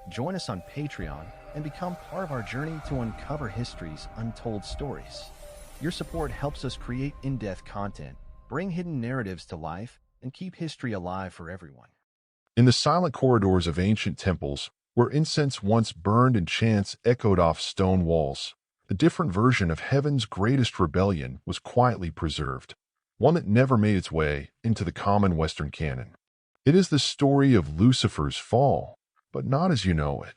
Join us on Patreon and become part of our journey to uncover history's untold stories. Your support helps us create in-depth content, bring hidden narratives to life, and keep history alive for everyone. In the silent corridors of ancient temples, where incense once burned and chants echoed off stone walls, a different version of heaven's greatest rebellion was quietly preserved, one that never made its way into the common Western canon. It is the story of Lucifer's fall, but not as you know it.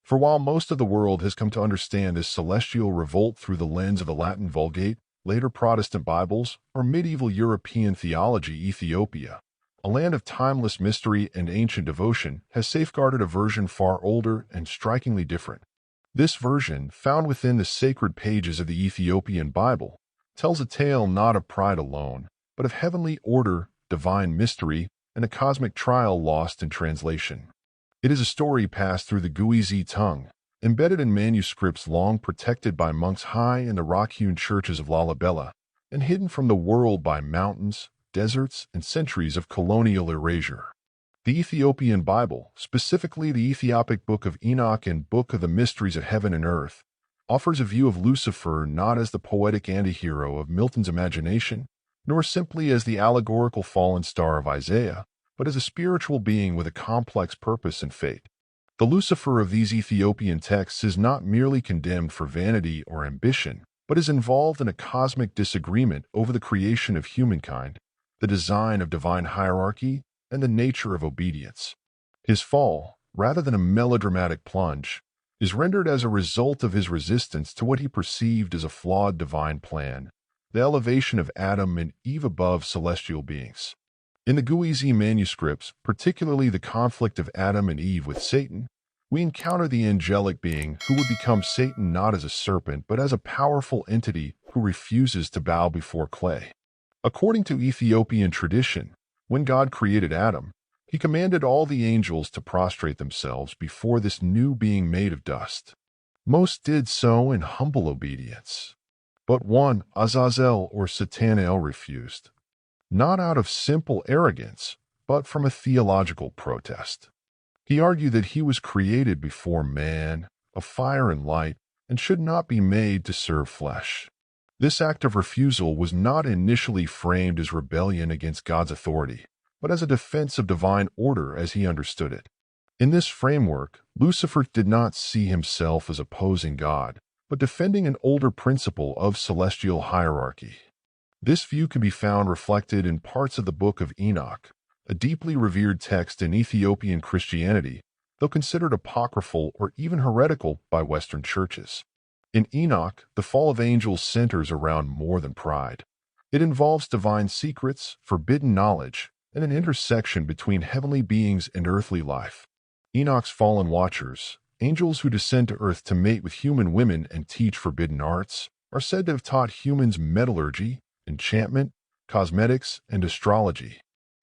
For while most of the world has come to understand this celestial revolt through the lens of the Latin Vulgate, later Protestant Bibles, or medieval European theology, Ethiopia, a land of timeless mystery and ancient devotion, has safeguarded a version far older and strikingly different. This version, found within the sacred pages of the Ethiopian Bible, tells a tale not of pride alone, but of heavenly order, divine mystery, and a cosmic trial lost in translation. It is a story passed through the Guizi tongue, embedded in manuscripts long protected by monks high in the rock-hewn churches of Lalibela, and hidden from the world by mountains, deserts, and centuries of colonial erasure. The Ethiopian Bible, specifically the Ethiopic Book of Enoch and Book of the Mysteries of Heaven and Earth, offers a view of Lucifer not as the poetic antihero of Milton's imagination, nor simply as the allegorical fallen star of Isaiah, but as a spiritual being with a complex purpose and fate. The Lucifer of these Ethiopian texts is not merely condemned for vanity or ambition, but is involved in a cosmic disagreement over the creation of humankind, the design of divine hierarchy, and the nature of obedience. His fall, rather than a melodramatic plunge, is rendered as a result of his resistance to what he perceived as a flawed divine plan, the elevation of Adam and Eve above celestial beings. In the Guizi manuscripts, particularly the conflict of Adam and Eve with Satan, we encounter the angelic being who would become Satan not as a serpent but as a powerful entity who refuses to bow before clay. According to Ethiopian tradition, when God created Adam, he commanded all the angels to prostrate themselves before this new being made of dust. Most did so in humble obedience. But one, Azazel or Satana'el, refused, not out of simple arrogance, but from a theological protest. He argued that he was created before man, of fire and light, and should not be made to serve flesh. This act of refusal was not initially framed as rebellion against God's authority, but as a defense of divine order as he understood it. In this framework, Lucifer did not see himself as opposing God, but defending an older principle of celestial hierarchy. This view can be found reflected in parts of the Book of Enoch, a deeply revered text in Ethiopian Christianity, though considered apocryphal or even heretical by Western churches. In Enoch, the fall of angels centers around more than pride. It involves divine secrets, forbidden knowledge, and an intersection between heavenly beings and earthly life. Enoch's fallen watchers, angels who descend to earth to mate with human women and teach forbidden arts, are said to have taught humans metallurgy, enchantment, cosmetics, and astrology.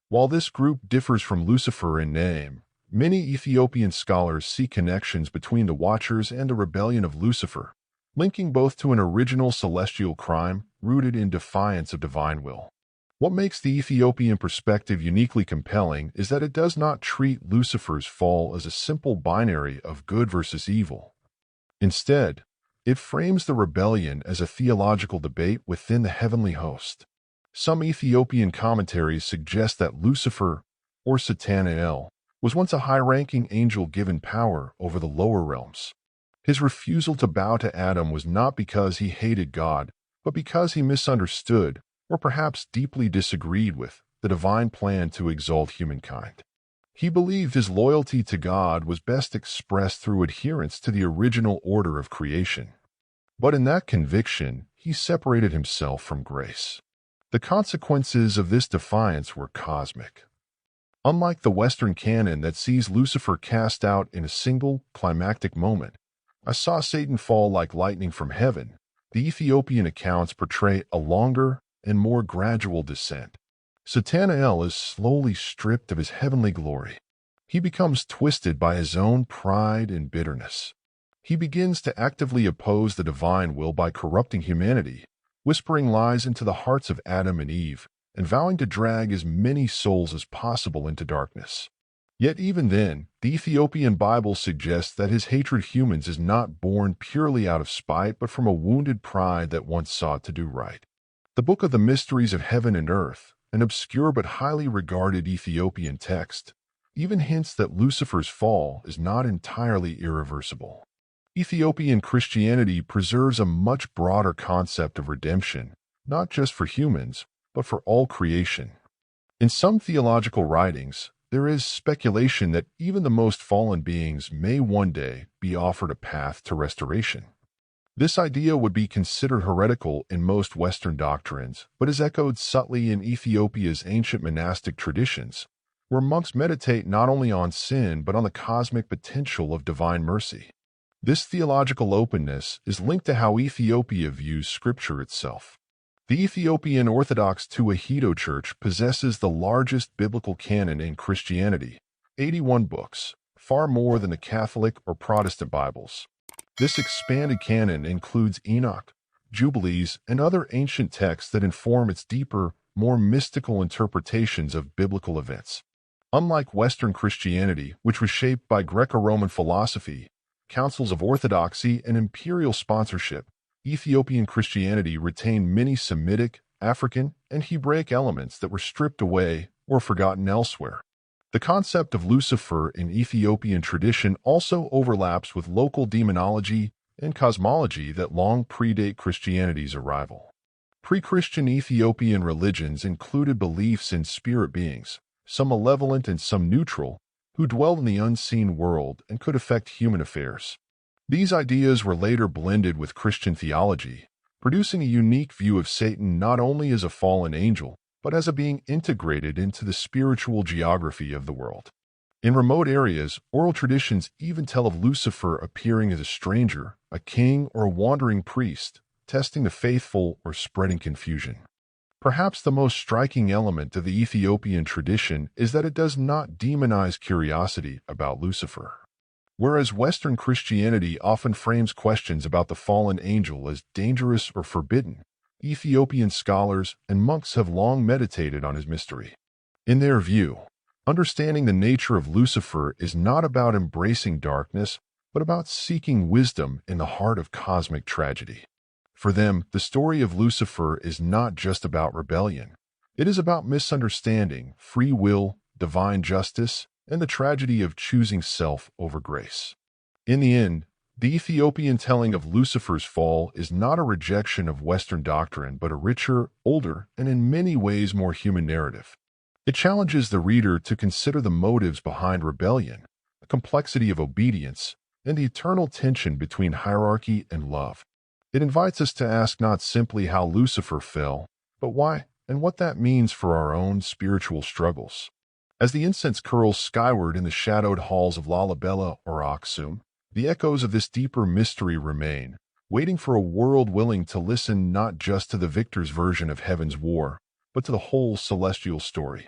While this group differs from Lucifer in name, many Ethiopian scholars see connections between the Watchers and the rebellion of Lucifer, linking both to an original celestial crime rooted in defiance of divine will. What makes the Ethiopian perspective uniquely compelling is that it does not treat Lucifer's fall as a simple binary of good versus evil. Instead, it frames the rebellion as a theological debate within the heavenly host. Some Ethiopian commentaries suggest that Lucifer, or Satana'el, was once a high-ranking angel given power over the lower realms. His refusal to bow to Adam was not because he hated God, but because he misunderstood, or perhaps deeply disagreed with, the divine plan to exalt humankind. He believed his loyalty to God was best expressed through adherence to the original order of creation. But in that conviction, he separated himself from grace. The consequences of this defiance were cosmic. Unlike the Western canon that sees Lucifer cast out in a single, climactic moment, I saw Satan fall like lightning from heaven. The Ethiopian accounts portray a longer and more gradual descent. Satana'el is slowly stripped of his heavenly glory. He becomes twisted by his own pride and bitterness. He begins to actively oppose the divine will by corrupting humanity, whispering lies into the hearts of Adam and Eve, and vowing to drag as many souls as possible into darkness. Yet even then, the Ethiopian Bible suggests that his hatred of humans is not born purely out of spite, but from a wounded pride that once sought to do right. The Book of the Mysteries of Heaven and Earth, an obscure but highly regarded Ethiopian text, even hints that Lucifer's fall is not entirely irreversible. Ethiopian Christianity preserves a much broader concept of redemption, not just for humans, but for all creation. In some theological writings, there is speculation that even the most fallen beings may one day be offered a path to restoration. This idea would be considered heretical in most Western doctrines, but is echoed subtly in Ethiopia's ancient monastic traditions, where monks meditate not only on sin but on the cosmic potential of divine mercy. This theological openness is linked to how Ethiopia views Scripture itself. The Ethiopian Orthodox Church possesses the largest biblical canon in Christianity, 81 books, far more than the Catholic or Protestant Bibles. This expanded canon includes Enoch, Jubilees, and other ancient texts that inform its deeper, more mystical interpretations of biblical events. Unlike Western Christianity, which was shaped by Greco-Roman philosophy, councils of orthodoxy, and imperial sponsorship, Ethiopian Christianity retained many Semitic, African, and Hebraic elements that were stripped away or forgotten elsewhere. The concept of Lucifer in Ethiopian tradition also overlaps with local demonology and cosmology that long predate Christianity's arrival. Pre-Christian Ethiopian religions included beliefs in spirit beings, some malevolent and some neutral, who dwelled in the unseen world and could affect human affairs. These ideas were later blended with Christian theology, producing a unique view of Satan not only as a fallen angel, but as a being integrated into the spiritual geography of the world. In remote areas, oral traditions even tell of Lucifer appearing as a stranger, a king, or a wandering priest, testing the faithful or spreading confusion. Perhaps the most striking element of the Ethiopian tradition is that it does not demonize curiosity about Lucifer. Whereas Western Christianity often frames questions about the fallen angel as dangerous or forbidden, Ethiopian scholars and monks have long meditated on his mystery. In their view, understanding the nature of Lucifer is not about embracing darkness, but about seeking wisdom in the heart of cosmic tragedy. For them, the story of Lucifer is not just about rebellion. It is about misunderstanding, free will, divine justice, and the tragedy of choosing self over grace. In the end, the Ethiopian telling of Lucifer's fall is not a rejection of Western doctrine, but a richer, older, and in many ways more human narrative. It challenges the reader to consider the motives behind rebellion, the complexity of obedience, and the eternal tension between hierarchy and love. It invites us to ask not simply how Lucifer fell, but why and what that means for our own spiritual struggles. As the incense curls skyward in the shadowed halls of Lalibela or Aksum, the echoes of this deeper mystery remain, waiting for a world willing to listen not just to the victor's version of heaven's war, but to the whole celestial story.